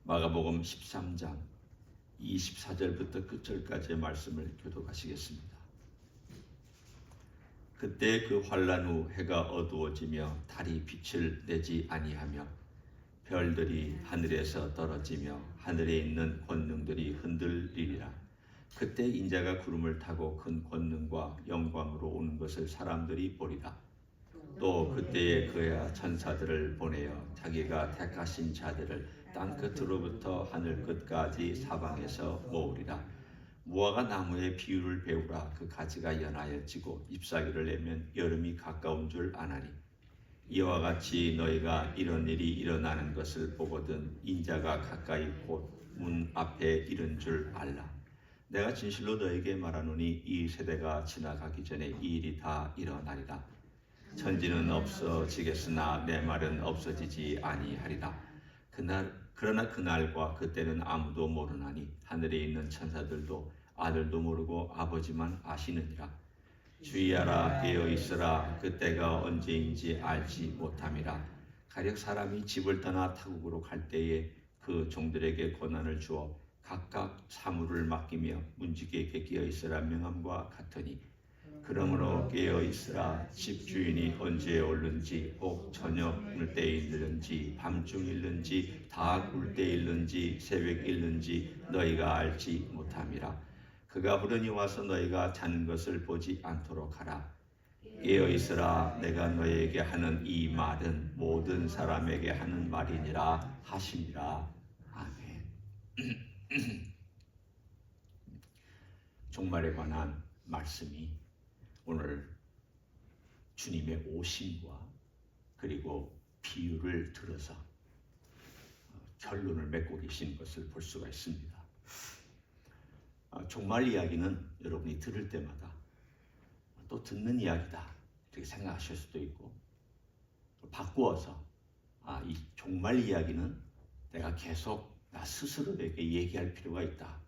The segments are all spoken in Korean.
마가복음 13장 24절부터 끝절까지의 말씀을 교독하시겠습니다. 그때 그 환란 후 해가 어두워지며 달이 빛을 내지 아니하며 별들이 하늘에서 떨어지며 하늘에 있는 권능들이 흔들리리라. 그때 인자가 구름을 타고 큰 권능과 영광으로 오는 것을 사람들이 보리라. 또 그때에 그의 천사들을 보내어 자기가 택하신 자들을 땅 끝으로부터 하늘 끝까지 사방에서 모으리라. 무화과 나무의 비유를 배우라. 그 가지가 연하여 지고 잎사귀를 내면 여름이 가까운 줄 아나니 이와 같이 너희가 이런 일이 일어나는 것을 보거든 인자가 가까이 곧 문 앞에 이른 줄 알라. 내가 진실로 너에게 말하노니 이 세대가 지나가기 전에 이 일이 다 일어나리라. 천지는 없어지겠으나 내 말은 없어지지 아니하리라. 그러나 그날과 그때는 아무도 모르나니 하늘에 있는 천사들도 아들도 모르고 아버지만 아시느니라. 주의하라, 깨어 있으라. 그때가 언제인지 알지 못함이라. 가령 사람이 집을 떠나 타국으로 갈 때에 그 종들에게 권한을 주어 각각 사물을 맡기며 문지기에게 깨어 있으라 명함과 같으니 그러므로 깨어 있으라. 집 주인이 언제 오는지 혹 저녁 때에 일는지 밤중 일는지 다 꿀 때 일는지 새벽 일는지 너희가 알지 못함이라. 그가 부르니 와서 너희가 자는 것을 보지 않도록 하라. 깨어 있으라. 내가 너희에게 하는 이 말은 모든 사람에게 하는 말이니라 하시니라. 아멘. 종말에 관한 말씀이 오늘 주님의 오심과 그리고 비유를 들어서 결론을 맺고 계신 것을 볼 수가 있습니다. 종말 이야기는 여러분이 들을 때마다 또 듣는 이야기다 이렇게 생각하실 수도 있고, 바꾸어서 이 종말 이야기는 내가 계속 나 스스로에게 얘기할 필요가 있다,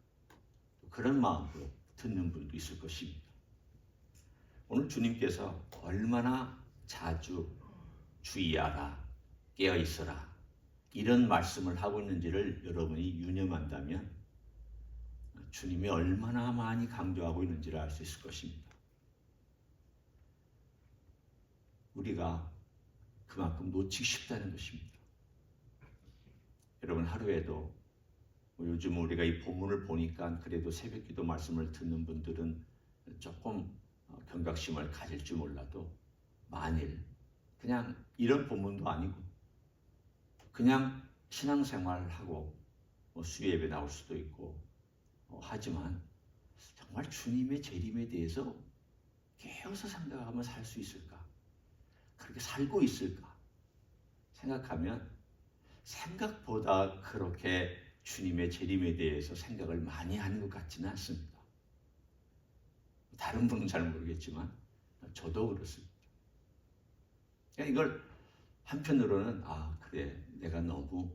그런 마음으로 듣는 분도 있을 것입니다. 오늘 주님께서 얼마나 자주 주의하라, 깨어있어라 이런 말씀을 하고 있는지를 여러분이 유념한다면 주님이 얼마나 많이 강조하고 있는지를 알 수 있을 것입니다. 우리가 그만큼 놓치기 쉽다는 것입니다. 여러분, 하루에도 요즘 우리가 이 본문을 보니까 그래도 새벽기도 말씀을 듣는 분들은 조금 경각심을 가질 줄 몰라도, 만일 그냥 이런 본문도 아니고 그냥 신앙생활하고 수요예배 나올 수도 있고 하지만 정말 주님의 재림에 대해서 깨어서 생각하면 살 수 있을까? 그렇게 살고 있을까? 생각하면 생각보다 그렇게 주님의 재림에 대해서 생각을 많이 하는 것 같지는 않습니다. 다른 분은 잘 모르겠지만 저도 그렇습니다. 이걸 한편으로는 그래, 내가 너무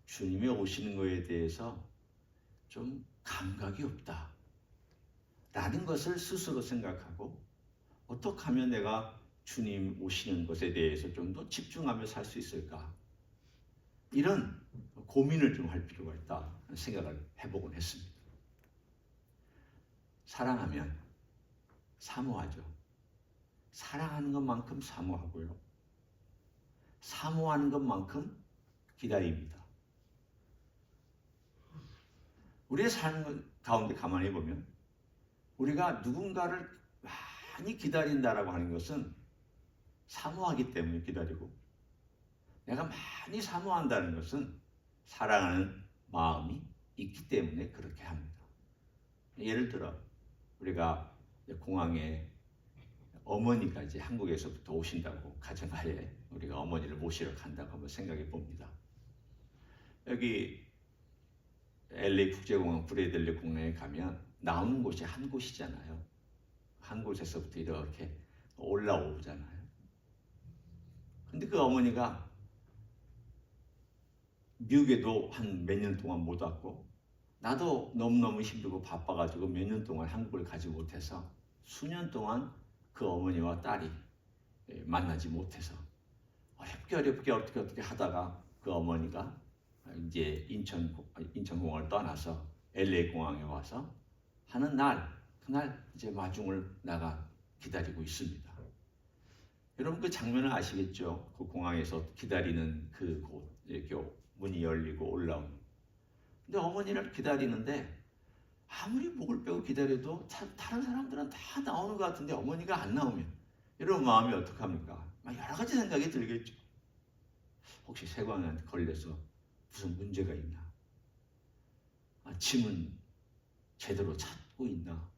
주님이 오시는 것에 대해서 좀 감각이 없다 라는 것을 스스로 생각하고, 어떻게 하면 내가 주님 오시는 것에 대해서 좀 더 집중하며 살 수 있을까, 이런 고민을 좀 할 필요가 있다 생각을 해보곤 했습니다. 사랑하면 사모하죠. 사랑하는 것만큼 사모하고요, 사모하는 것만큼 기다립니다. 우리의 삶 가운데 가만히 보면 우리가 누군가를 많이 기다린다라고 하는 것은 사모하기 때문에 기다리고, 내가 많이 사모한다는 것은 사랑하는 마음이 있기 때문에 그렇게 합니다. 예를 들어 우리가 공항에 어머니가 이제 한국에서부터 오신다고 가정하에 우리가 어머니를 모시러 간다고 한번 생각해 봅니다. 여기 LA 국제공항 브래들리 공항에 가면 나오는 곳이 한 곳이잖아요. 한 곳에서부터 이렇게 올라오잖아요. 근데 그 어머니가 미국에도 한 몇 년 동안 못 왔고, 나도 너무너무 힘들고 바빠가지고 몇 년 동안 한국을 가지 못해서 수년 동안 그 어머니와 딸이 만나지 못해서 어렵게 어떻게 하다가 그 어머니가 이제 인천공항을 떠나서 LA 공항에 와서 하는 날, 그날 이제 마중을 나가 기다리고 있습니다. 여러분 그 장면을 아시겠죠? 그 공항에서 기다리는 그 곳, 이렇게 문이 열리고 올라오는. 근데 어머니를 기다리는데 아무리 목을 빼고 기다려도 다른 사람들은 다 나오는 것 같은데 어머니가 안 나오면 여러분 마음이 어떡합니까? 막 여러 가지 생각이 들겠죠. 혹시 세관한테 걸려서 무슨 문제가 있나? 짐은 제대로 찾고 있나?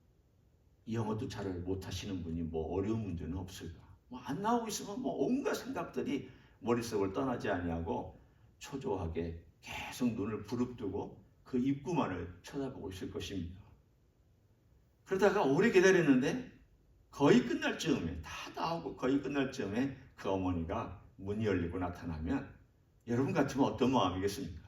영어도 잘 못하시는 분이 뭐 어려운 문제는 없을까? 뭐 안 나오고 있으면 뭐 온갖 생각들이 머릿속을 떠나지 아니하고 초조하게 계속 눈을 부릅뜨고 그 입구만을 쳐다보고 있을 것입니다. 그러다가 오래 기다렸는데 거의 끝날 즈음에 다 나오고 거의 끝날 즈음에 그 어머니가 문이 열리고 나타나면 여러분 같으면 어떤 마음이겠습니까?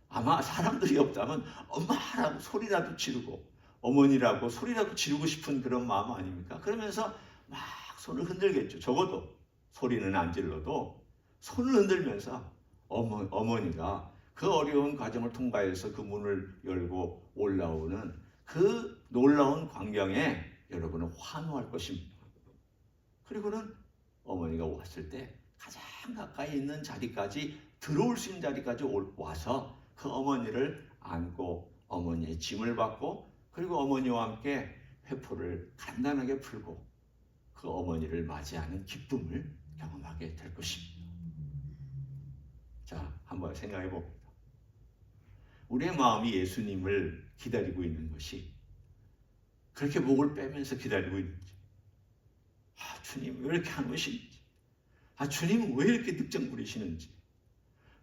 아마 사람들이 없다면 엄마라고 소리라도 지르고 어머니라고 소리라도 지르고 싶은 그런 마음 아닙니까? 그러면서 막 손을 흔들겠죠. 적어도 소리는 안 질러도 손을 흔들면서 어머니가 그 어려운 과정을 통과해서 그 문을 열고 올라오는 그 놀라운 광경에 여러분은 환호할 것입니다. 그리고는 어머니가 왔을 때 가장 가까이 있는 자리까지 들어올 수 있는 자리까지 와서 그 어머니를 안고 어머니의 짐을 받고 그리고 어머니와 함께 회포를 간단하게 풀고 그 어머니를 맞이하는 기쁨을 경험하게 될 것입니다. 자, 한번 생각해 봅니다. 우리의 마음이 예수님을 기다리고 있는 것이 그렇게 목을 빼면서 기다리고 있는지, 주님 왜 이렇게 안 오시는지, 주님 왜 이렇게 늑장 부리시는지,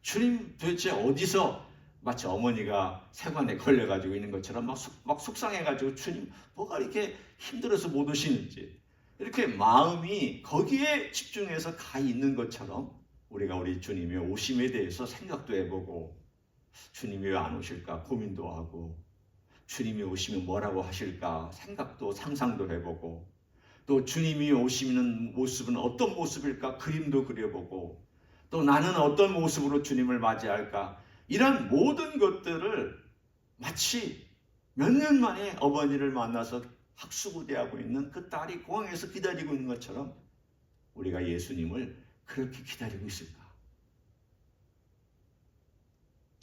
주님 도대체 어디서 마치 어머니가 세관에 걸려가지고 있는 것처럼 막 속상해가지고 주님 뭐가 이렇게 힘들어서 못 오시는지 이렇게 마음이 거기에 집중해서 가 있는 것처럼 우리가 우리 주님의 오심에 대해서 생각도 해보고 주님이 왜 안 오실까 고민도 하고 주님이 오시면 뭐라고 하실까 생각도 상상도 해보고 또 주님이 오시는 모습은 어떤 모습일까 그림도 그려보고 또 나는 어떤 모습으로 주님을 맞이할까 이런 모든 것들을 마치 몇 년 만에 어머니를 만나서 학수고대하고 있는 그 딸이 공항에서 기다리고 있는 것처럼 우리가 예수님을 그렇게 기다리고 있을까?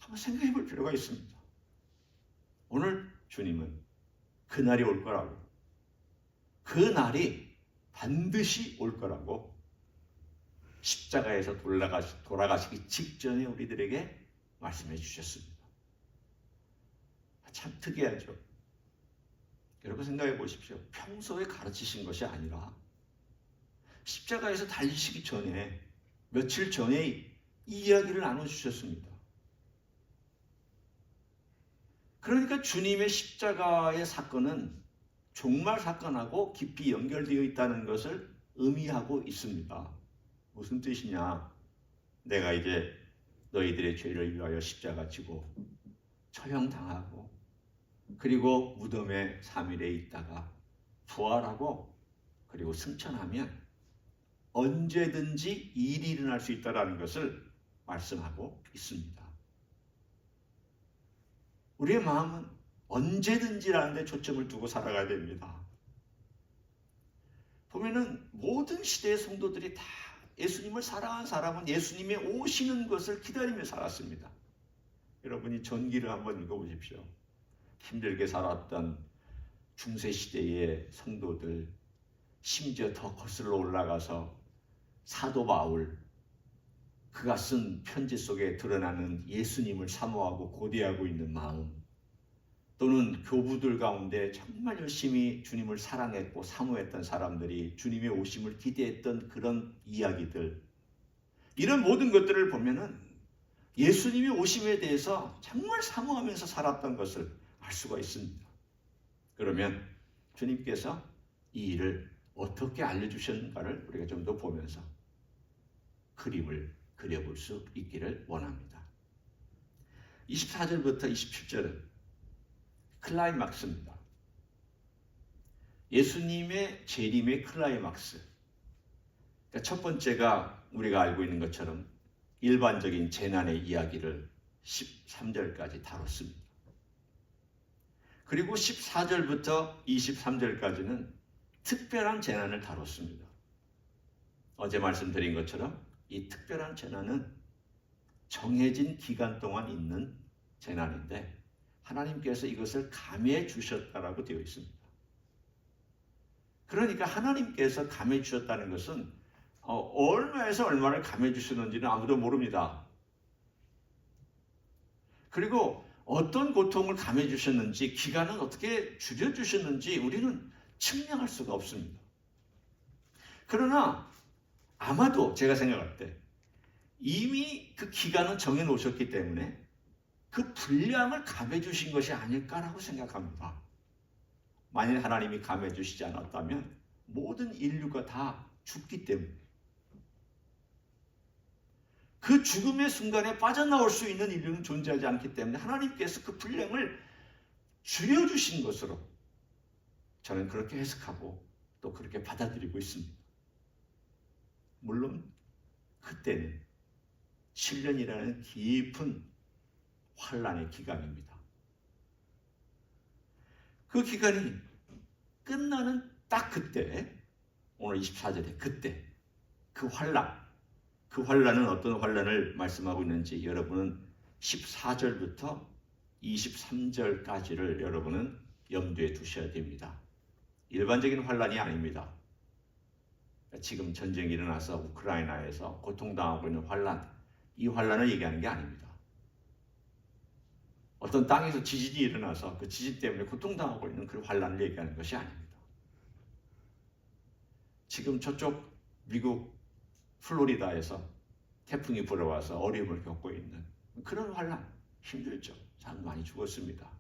한번 생각해 볼 필요가 있습니다. 오늘 주님은 그날이 올 거라고, 그 날이 반드시 올 거라고 십자가에서 돌아가시기 직전에 우리들에게 말씀해 주셨습니다. 참 특이하죠. 여러분 생각해 보십시오. 평소에 가르치신 것이 아니라 십자가에서 달리시기 전에 며칠 전에 이 이야기를 나눠주셨습니다. 그러니까 주님의 십자가의 사건은 종말 사건하고 깊이 연결되어 있다는 것을 의미하고 있습니다. 무슨 뜻이냐? 내가 이제 너희들의 죄를 위하여 십자가 지고 처형당하고 그리고 무덤에 3일에 있다가 부활하고 그리고 승천하면 언제든지 일이 일어날 수 있다는 것을 말씀하고 있습니다. 우리의 마음은 언제든지라는 데 초점을 두고 살아가야 됩니다. 보면은 모든 시대의 성도들이 다 예수님을 사랑한 사람은 예수님이 오시는 것을 기다리며 살았습니다. 여러분이 전기를 한번 읽어보십시오. 힘들게 살았던 중세시대의 성도들, 심지어 더 거슬러 올라가서 사도 바울, 그가 쓴 편지 속에 드러나는 예수님을 사모하고 고대하고 있는 마음, 또는 교부들 가운데 정말 열심히 주님을 사랑했고 사모했던 사람들이 주님의 오심을 기대했던 그런 이야기들, 이런 모든 것들을 보면은 예수님의 오심에 대해서 정말 사모하면서 살았던 것을 알 수가 있습니다. 그러면 주님께서 이 일을 어떻게 알려주셨는가를 우리가 좀 더 보면서 그림을 그려볼 수 있기를 원합니다. 24절부터 27절은 클라이막스입니다. 예수님의 재림의 클라이막스. 그러니까 첫 번째가 우리가 알고 있는 것처럼 일반적인 재난의 이야기를 13절까지 다뤘습니다. 그리고 14절부터 23절까지는 특별한 재난을 다뤘습니다. 어제 말씀드린 것처럼 이 특별한 재난은 정해진 기간 동안 있는 재난인데 하나님께서 이것을 감해 주셨다라고 되어 있습니다. 그러니까 하나님께서 감해 주셨다는 것은 얼마에서 얼마를 감해 주셨는지는 아무도 모릅니다. 그리고 어떤 고통을 감해 주셨는지, 기간은 어떻게 줄여주셨는지 우리는 측량할 수가 없습니다. 그러나 아마도 제가 생각할 때 이미 그 기간은 정해 놓으셨기 때문에 그 분량을 감해 주신 것이 아닐까라고 생각합니다. 만일 하나님이 감해 주시지 않았다면 모든 인류가 다 죽기 때문에 그 죽음의 순간에 빠져나올 수 있는 인류는 존재하지 않기 때문에 하나님께서 그 분량을 줄여주신 것으로 저는 그렇게 해석하고 또 그렇게 받아들이고 있습니다. 물론 그때는 7년이라는 깊은 환란의 기간입니다. 그 기간이 끝나는 딱 그때, 오늘 24절에 그때 그 환란은 어떤 환란을 말씀하고 있는지 여러분은 14절부터 23절까지를 여러분은 염두에 두셔야 됩니다. 일반적인 환란이 아닙니다. 지금 전쟁이 일어나서 우크라이나에서 고통당하고 있는 환란, 이 환란을 얘기하는 게 아닙니다. 어떤 땅에서 지진이 일어나서 그 지진 때문에 고통당하고 있는 그 환란을 얘기하는 것이 아닙니다. 지금 저쪽 미국 플로리다에서 태풍이 불어와서 어려움을 겪고 있는 그런 환란, 힘들죠. 사람 많이 죽었습니다.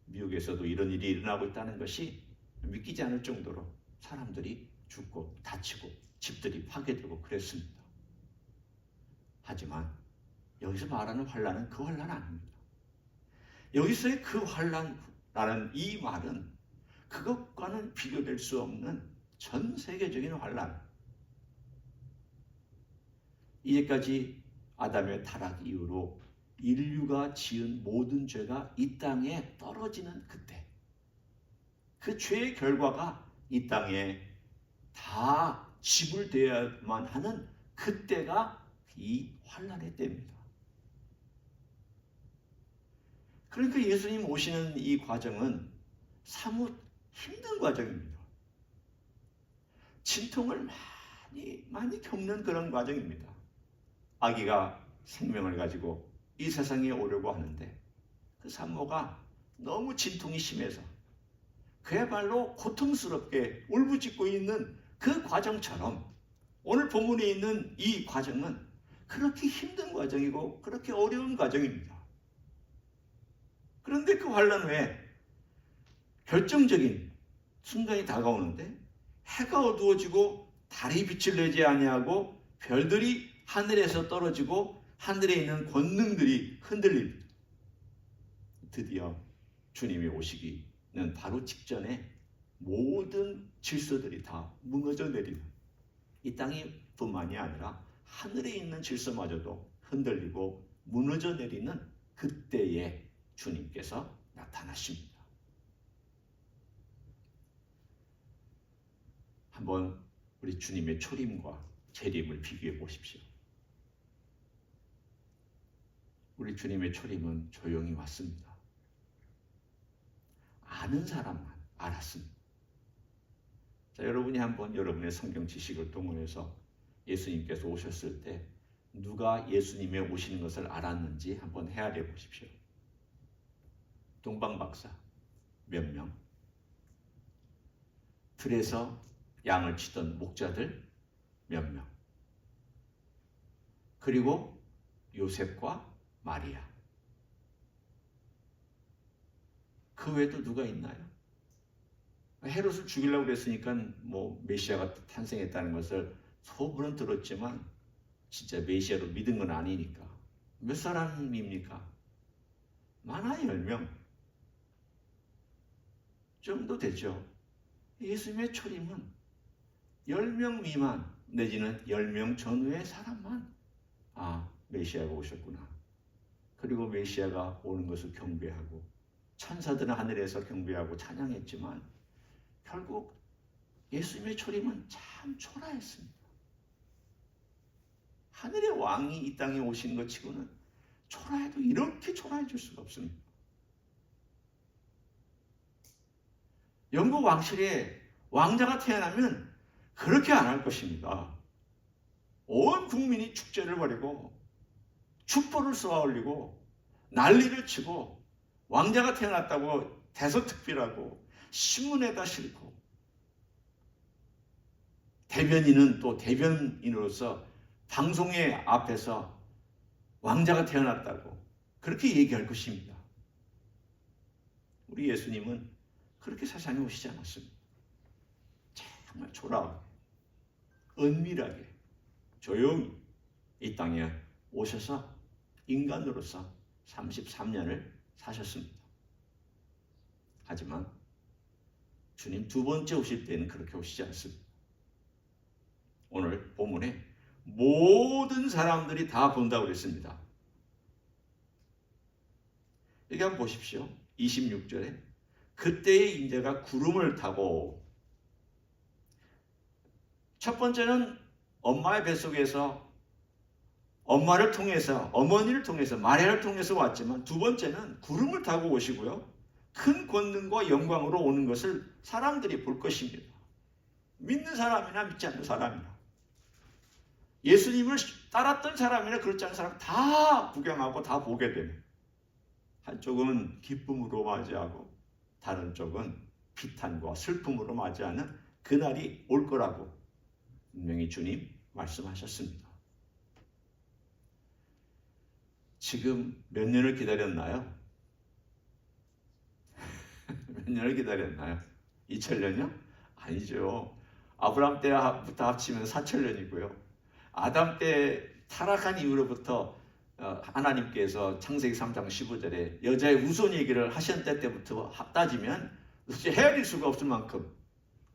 미국에서도 이런 일이 일어나고 있다는 것이 믿기지 않을 정도로 사람들이 죽고 다치고 집들이 파괴되고 그랬습니다. 하지만 여기서 말하는 환란은 그 환란 아닙니다. 여기서의 그 환란이라는 이 말은 그것과는 비교될 수 없는 전 세계적인 환란. 이제까지 아담의 타락 이후로 인류가 지은 모든 죄가 이 땅에 떨어지는 그때, 그 죄의 결과가 이 땅에 다 지불되어야만 하는 그때가 이 환란의 때입니다. 그러니까 예수님 오시는 이 과정은 사뭇 힘든 과정입니다. 진통을 많이 겪는 그런 과정입니다. 아기가 생명을 가지고 이 세상에 오려고 하는데 그 산모가 너무 진통이 심해서 그야말로 고통스럽게 울부짖고 있는 그 과정처럼 오늘 본문에 있는 이 과정은 그렇게 힘든 과정이고 그렇게 어려운 과정입니다. 그런데 그 환란 후에 결정적인 순간이 다가오는데 해가 어두워지고 달이 빛을 내지 아니하고 별들이 하늘에서 떨어지고 하늘에 있는 권능들이 흔들립니다. 드디어 주님이 오시기는 바로 직전에 모든 질서들이 다 무너져 내리는, 이 땅이 뿐만이 아니라 하늘에 있는 질서마저도 흔들리고 무너져 내리는 그때에 주님께서 나타나십니다. 한번 우리 주님의 초림과 재림을 비교해 보십시오. 우리 주님의 초림은 조용히 왔습니다. 아는 사람만 알았습니다. 자, 여러분이 한번 여러분의 성경 지식을 동원해서 예수님께서 오셨을 때 누가 예수님의 오시는 것을 알았는지 한번 헤아려 보십시오. 동방박사 몇 명, 들에서 양을 치던 목자들 몇 명, 그리고 요셉과 마리아. 그 외에도 누가 있나요? 헤롯을 죽이려고 그랬으니까 메시아가 탄생했다는 것을 소문은 들었지만 진짜 메시아로 믿은 건 아니니까. 몇 사람입니까? 많아 10명 정도 되죠. 예수님의 초림은 10명 미만 내지는 10명 전후의 사람만 메시아가 오셨구나. 그리고 메시아가 오는 것을 경배하고 천사들은 하늘에서 경배하고 찬양했지만 결국 예수님의 초림은 참 초라했습니다. 하늘의 왕이 이 땅에 오신 것 치고는 초라해도 이렇게 초라해질 수가 없습니다. 영국 왕실에 왕자가 태어나면 그렇게 안 할 것입니다. 온 국민이 축제를 벌이고 촛불을 쏘아 올리고 난리를 치고 왕자가 태어났다고 대서특필하고 신문에다 싣고 대변인은 또 대변인으로서 방송의 앞에서 왕자가 태어났다고 그렇게 얘기할 것입니다. 우리 예수님은 그렇게 세상에 오시지 않았습니다. 정말 초라하게 은밀하게 조용히 이 땅에 오셔서 인간으로서 33년을 사셨습니다. 하지만 주님 두 번째 오실 때는 그렇게 오시지 않습니다. 오늘 본문에 모든 사람들이 다 본다고 그랬습니다. 여기 한번 보십시오. 26절에 그때의 인자가 구름을 타고, 첫 번째는 엄마의 뱃속에서 엄마를 통해서 어머니를 통해서 마리아를 통해서 왔지만 두 번째는 구름을 타고 오시고요. 큰 권능과 영광으로 오는 것을 사람들이 볼 것입니다. 믿는 사람이나 믿지 않는 사람이나 예수님을 따랐던 사람이나 그렇지 않은 사람 다 구경하고 다 보게 되는, 한쪽은 기쁨으로 맞이하고 다른 쪽은 비탄과 슬픔으로 맞이하는 그날이 올 거라고 분명히 주님 말씀하셨습니다. 지금 몇 년을 기다렸나요? 몇 년을 기다렸나요? 2000년이요? 아니죠. 아브라함 때부터 합치면 4000년이고요. 아담 때 타락한 이후로부터 하나님께서 창세기 3장 15절에 여자의 우선 얘기를 하셨을 때부터 따지면 도대체 헤아릴 수가 없을 만큼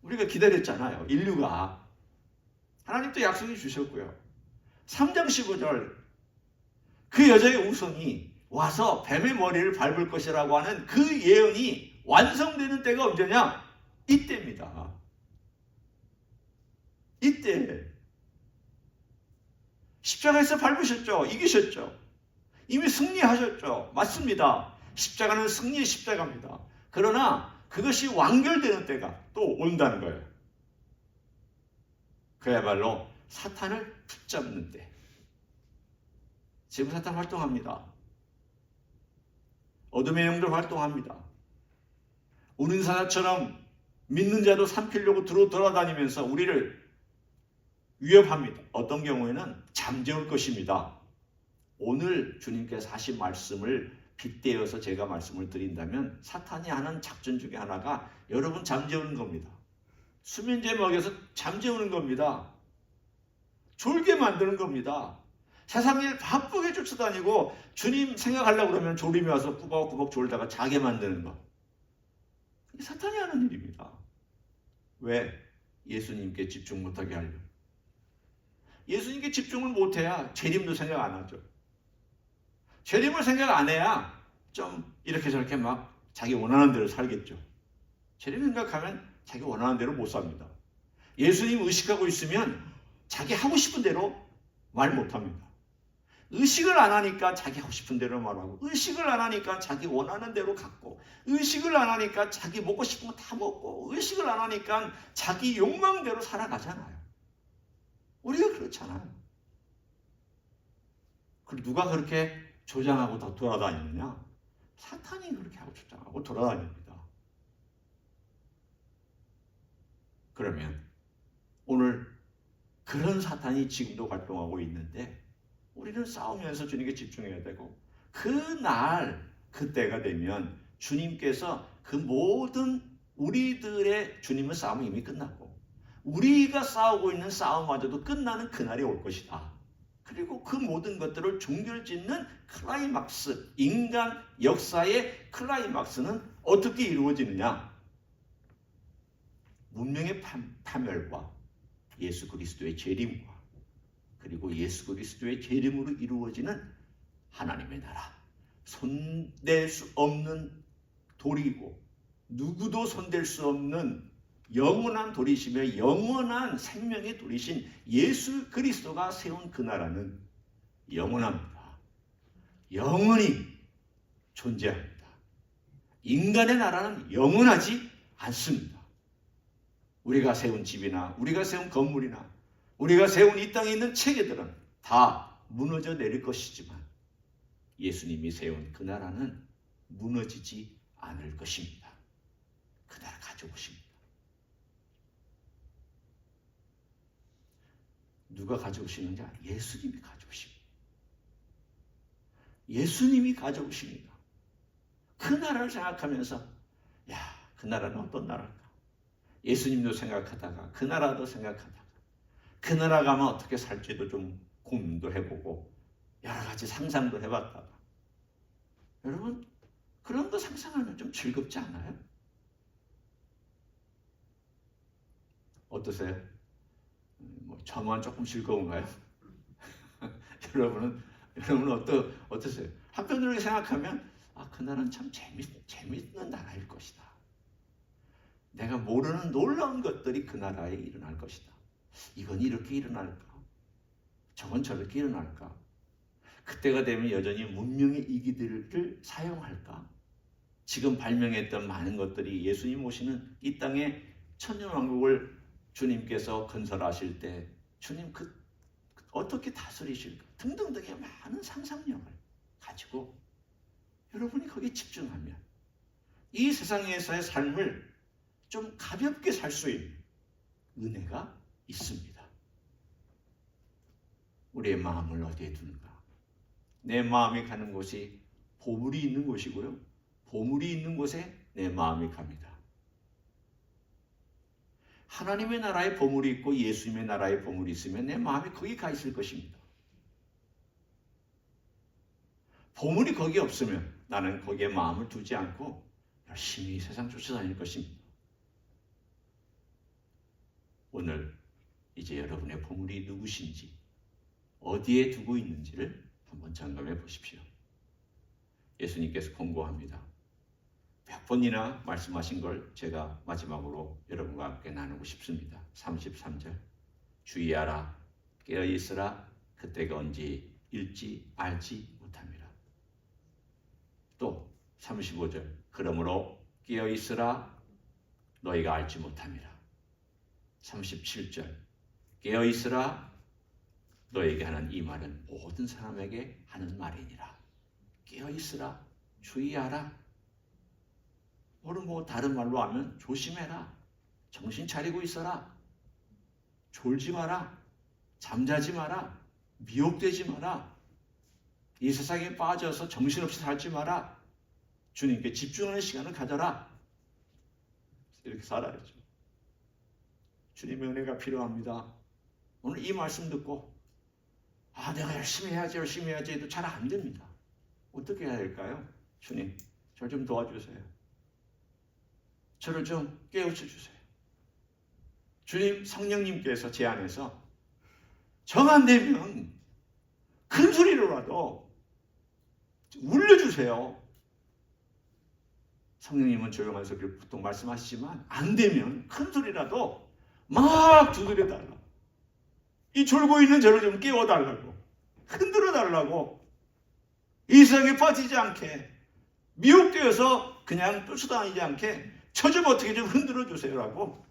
우리가 기다렸잖아요. 인류가. 하나님도 약속해 주셨고요. 3장 15절 그 여자의 우선이 와서 뱀의 머리를 밟을 것이라고 하는 그 예언이 완성되는 때가 언제냐? 이때입니다. 이때 십자가에서 밟으셨죠. 이기셨죠. 이미 승리하셨죠. 맞습니다. 십자가는 승리의 십자가입니다. 그러나 그것이 완결되는 때가 또 온다는 거예요. 그야말로 사탄을 붙잡는 때. 지금 사탄 활동합니다. 어둠의 영들 활동합니다. 우는 사자처럼 믿는 자도 삼키려고 돌아다니면서 우리를 위협합니다. 어떤 경우에는 잠재울 것입니다. 오늘 주님께서 하신 말씀을 빗대어서 제가 말씀을 드린다면 사탄이 하는 작전 중에 하나가 여러분 잠재우는 겁니다. 수면제 먹여서 잠재우는 겁니다. 졸게 만드는 겁니다. 세상에 바쁘게 쫓아다니고 주님 생각하려고 그러면 졸음이 와서 꾸벅꾸벅 졸다가 자게 만드는 것. 이게 사탄이 하는 일입니다. 왜? 예수님께 집중 못하게 하려고. 예수님께 집중을 못해야 재림도 생각 안 하죠. 재림을 생각 안 해야 좀 이렇게 저렇게 막 자기 원하는 대로 살겠죠. 재림 생각하면 자기 원하는 대로 못 삽니다. 예수님 의식하고 있으면 자기 하고 싶은 대로 말 못합니다. 의식을 안 하니까 자기 하고 싶은 대로 말하고, 의식을 안 하니까 자기 원하는 대로 갖고, 의식을 안 하니까 자기 먹고 싶은 거 다 먹고, 의식을 안 하니까 자기 욕망대로 살아가잖아요. 우리가 그렇잖아요. 그리고 누가 그렇게 조장하고 더 돌아다니느냐? 사탄이 그렇게 하고 조장하고 돌아다닙니다. 그러면 오늘 그런 사탄이 지금도 활동하고 있는데 우리는 싸우면서 주님께 집중해야 되고, 그날 그때가 되면 주님께서 그 모든 우리들의 주님의 싸움이 이미 끝났고 우리가 싸우고 있는 싸움마저도 끝나는 그날이 올 것이다. 그리고 그 모든 것들을 종결짓는 클라이막스, 인간 역사의 클라이막스는 어떻게 이루어지느냐? 문명의 파멸과 예수 그리스도의 재림과 그리고 예수 그리스도의 재림으로 이루어지는 하나님의 나라, 손댈 수 없는 돌이고 누구도 손댈 수 없는 영원한 돌이시며 영원한 생명의 돌이신 예수 그리스도가 세운 그 나라는 영원합니다. 영원히 존재합니다. 인간의 나라는 영원하지 않습니다. 우리가 세운 집이나 우리가 세운 건물이나 우리가 세운 이 땅에 있는 체계들은 다 무너져 내릴 것이지만 예수님이 세운 그 나라는 무너지지 않을 것입니다. 그 나라 가져오십니다. 누가 가져오시는지 예수님이 가져오십니다. 예수님이 가져오십니다. 그 나라를 생각하면서 그 나라는 어떤 나라일까? 예수님도 생각하다가 그 나라도 생각하다가 그 나라 가면 어떻게 살지도 좀 고민도 해보고 여러 가지 상상도 해봤다가 여러분 그런 거 상상하면 좀 즐겁지 않아요? 어떠세요? 저만 조금 즐거운가요? 여러분은 어떠세요? 한편으로 생각하면 그 나라는 참 재밌는 나라일 것이다. 내가 모르는 놀라운 것들이 그 나라에 일어날 것이다. 이건 이렇게 일어날까? 저건 저렇게 일어날까? 그때가 되면 여전히 문명의 이기들을 사용할까? 지금 발명했던 많은 것들이 예수님 오시는 이 땅에 천년왕국을 주님께서 건설하실 때 주님 어떻게 다스리실까? 등등등의 많은 상상력을 가지고 여러분이 거기에 집중하면 이 세상에서의 삶을 좀 가볍게 살 수 있는 은혜가 있습니다. 우리의 마음을 어디에 두는가? 내 마음이 가는 곳이 보물이 있는 곳이고요. 보물이 있는 곳에 내 마음이 갑니다. 하나님의 나라에 보물이 있고 예수님의 나라에 보물이 있으면 내 마음이 거기 가 있을 것입니다. 보물이 거기 없으면 나는 거기에 마음을 두지 않고 열심히 세상 쫓아다닐 것입니다. 오늘 이제 여러분의 보물이 누구신지 어디에 두고 있는지를 한번 점검해 보십시오. 예수님께서 권고합니다. 몇 번이나 말씀하신 걸 제가 마지막으로 여러분과 함께 나누고 싶습니다. 33절 주의하라 깨어있으라 그때가 언제일지 알지 못합니다. 또 35절 그러므로 깨어있으라 너희가 알지 못합니다. 37절 깨어있으라 너에게 하는 이 말은 모든 사람에게 하는 말이니라. 깨어있으라 주의하라. 오늘 다른 말로 하면 조심해라. 정신 차리고 있어라. 졸지 마라. 잠자지 마라. 미혹되지 마라. 이 세상에 빠져서 정신없이 살지 마라. 주님께 집중하는 시간을 가져라. 이렇게 살아야죠. 주님의 은혜가 필요합니다. 오늘 이 말씀 듣고 내가 열심히 해야지 해도 잘 안 됩니다. 어떻게 해야 될까요? 주님, 저 좀 도와주세요. 저를 좀 깨우쳐 주세요. 주님, 성령님께서 제 안에서 정 안 되면 큰 소리로라도 울려주세요. 성령님은 조용한 소리를 보통 말씀하시지만 안 되면 큰 소리라도 막 두드려달라. 이 졸고 있는 저를 좀 깨워달라고, 흔들어달라고, 이 세상에 빠지지 않게, 미혹되어서 그냥 쫓아다니지 않게 저 좀 어떻게 좀 흔들어 주세요라고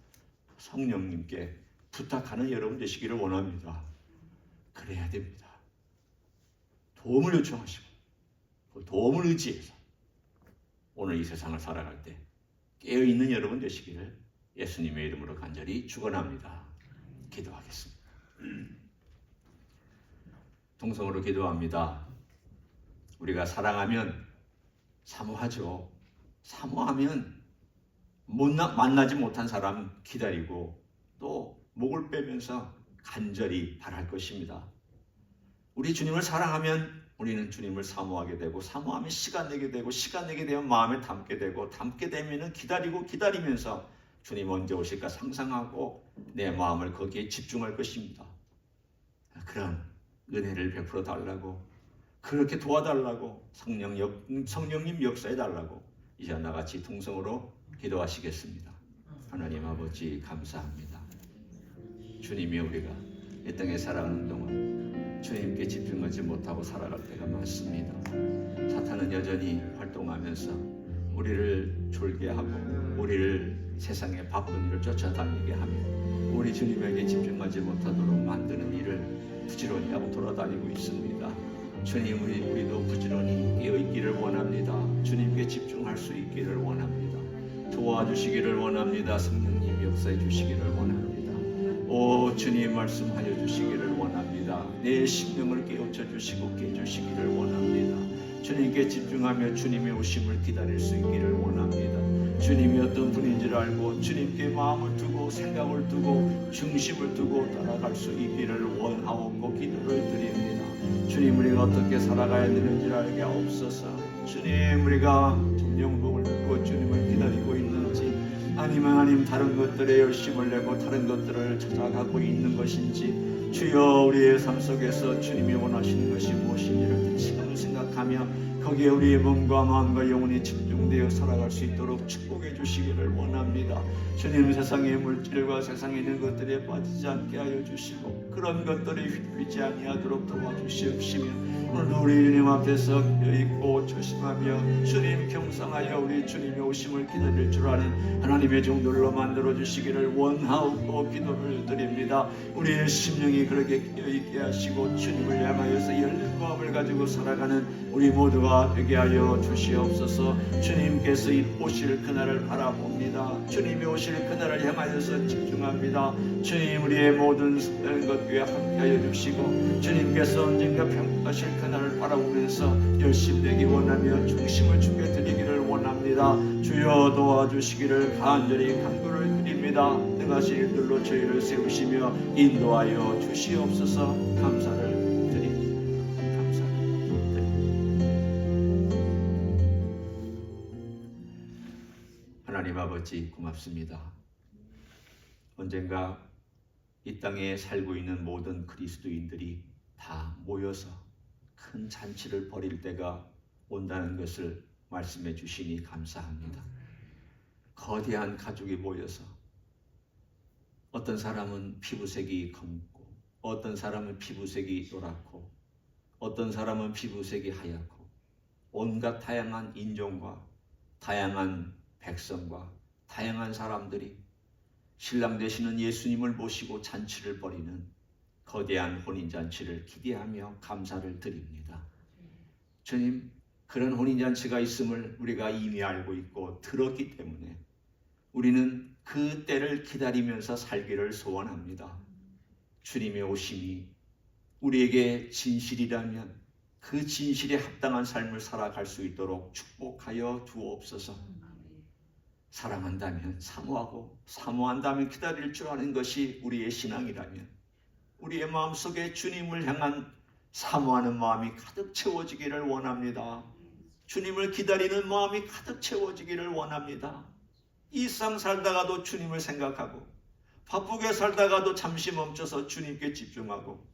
성령님께 부탁하는 여러분 되시기를 원합니다. 그래야 됩니다. 도움을 요청하시고 도움을 의지해서 오늘 이 세상을 살아갈 때 깨어있는 여러분 되시기를 예수님의 이름으로 간절히 축원합니다. 기도하겠습니다. 동성으로 기도합니다. 우리가 사랑하면 사모하죠. 사모하면 만나지 못한 사람 기다리고 또 목을 빼면서 간절히 바랄 것입니다. 우리 주님을 사랑하면 우리는 주님을 사모하게 되고 사모하면 시간 내게 되고 시간 내게 되면 마음에 담게 되고 담게 되면 기다리면서 주님 언제 오실까 상상하고 내 마음을 거기에 집중할 것입니다. 그런 은혜를 베풀어 달라고 그렇게 도와달라고 성령님 역사해달라고 이제 나같이 통성으로 기도하시겠습니다. 하나님 아버지 감사합니다. 주님이 우리가 이 땅에 살아가는 동안 주님께 집중하지 못하고 살아갈 때가 많습니다. 사탄은 여전히 활동하면서 우리를 졸게 하고 우리를 세상의 바쁜 일을 쫓아다니게 하며 우리 주님에게 집중하지 못하도록 만드는 일을 부지런히 하고 돌아다니고 있습니다. 주님, 우리도 부지런히 깨어있기를 원합니다. 주님께 집중할 수 있기를 원합니다. 도와주시기를 원합니다. 성령님 역사해 주시기를 원합니다. 오 주님 말씀하여 주시기를 원합니다. 내 심령을 깨우쳐 주시고 깨주시기를 원합니다. 주님께 집중하며 주님의 오심을 기다릴 수 있기를 원합니다. 주님이 어떤 분인 줄 알고 주님께 마음을 두고 생각을 두고 중심을 두고 따라갈 수 있기를 원하옵고 기도를 드립니다. 주님, 우리가 어떻게 살아가야 되는지 알게 하옵소서. 주님, 우리가 정령복을 듣고 주님을 기다리고 있는지 아니면 하나님 다른 것들에 열심을 내고 다른 것들을 찾아가고 있는 것인지 주여 우리의 삶 속에서 주님이 원하시는 것이 무엇인지를 지금 생각하며 거기에 우리의 몸과 마음과 영혼이 집중되어 살아갈 수 있도록 축복해 주시기를 원합니다. 주님, 세상의 물질과 세상에 있는 것들에 빠지지 않게 하여 주시고 그런 것들에 휘둘리지 아니하도록 도와주시옵시며 오늘도 우리 주님 앞에서 있고 조심하며 주님 경상하여 우리 주님의 오심을 기다릴 줄 아는 하나님의 종들로 만들어 주시기를 원하옵고 기도를 드립니다. 우리의 심령이 그렇게 깨어있게 하시고 주님을 향하여서 열린 마음을 가지고 살아가는 우리 모두가 되게 하여 주시옵소서. 주님께서 오실 그날을 바라봅니다. 주님이 오실 그날을 향하여서 집중합니다. 주님, 우리의 모든 것과 함께하여 주시고 주님께서 언젠가 평가하실 그날을 바라보면서 열심되기 원하며 중심을 주게 드리기를 원합니다. 주여 도와주시기를 간절히 간구를 드립니다. 능하신 일들로 저희를 세우시며 인도하여 주시옵소서. 감사를 드립니다. 감사를 드립니다. 하나님 아버지 고맙습니다. 언젠가 이 땅에 살고 있는 모든 그리스도인들이 다 모여서 큰 잔치를 벌일 때가 온다는 것을 말씀해 주시니 감사합니다. 거대한 가족이 모여서 어떤 사람은 피부색이 검고 어떤 사람은 피부색이 노랗고 어떤 사람은 피부색이 하얗고 온갖 다양한 인종과 다양한 백성과 다양한 사람들이 신랑 되시는 예수님을 모시고 잔치를 벌이는 거대한 혼인잔치를 기대하며 감사를 드립니다. 주님, 그런 혼인잔치가 있음을 우리가 이미 알고 있고 들었기 때문에 우리는 그 때를 기다리면서 살기를 소원합니다. 주님의 오심이 우리에게 진실이라면 그 진실에 합당한 삶을 살아갈 수 있도록 축복하여 주옵소서. 사랑한다면 사모하고 사모한다면 기다릴 줄 아는 것이 우리의 신앙이라면 우리의 마음속에 주님을 향한 사모하는 마음이 가득 채워지기를 원합니다. 주님을 기다리는 마음이 가득 채워지기를 원합니다. 이 세상 살다가도 주님을 생각하고 바쁘게 살다가도 잠시 멈춰서 주님께 집중하고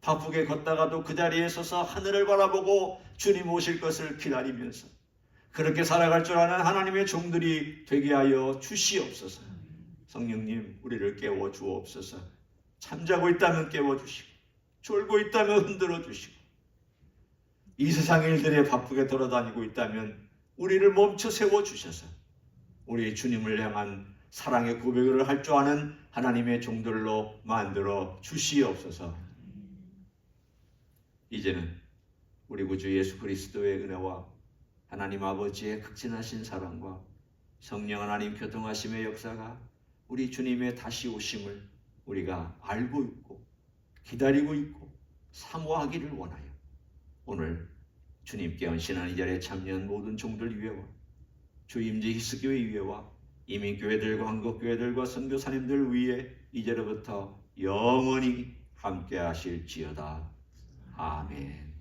바쁘게 걷다가도 그 자리에 서서 하늘을 바라보고 주님 오실 것을 기다리면서 그렇게 살아갈 줄 아는 하나님의 종들이 되게 하여 주시옵소서. 성령님, 우리를 깨워 주옵소서. 잠자고 있다면 깨워주시고 졸고 있다면 흔들어 주시고 이 세상 일들에 바쁘게 돌아다니고 있다면 우리를 멈춰 세워주셔서 우리 주님을 향한 사랑의 고백을 할 줄 아는 하나님의 종들로 만들어 주시옵소서. 이제는 우리 구주 예수 그리스도의 은혜와 하나님 아버지의 극진하신 사랑과 성령 하나님 교통하심의 역사가 우리 주님의 다시 오심을 우리가 알고 있고 기다리고 있고 사모하기를 원하여 오늘 주님께 헌신하는 이 자리에 참여한 모든 종들 위에와 주임지 히스교회 위에와 이민교회들과 한국교회들과 선교사님들 위에 이제로부터 영원히 함께 하실지어다. 아멘.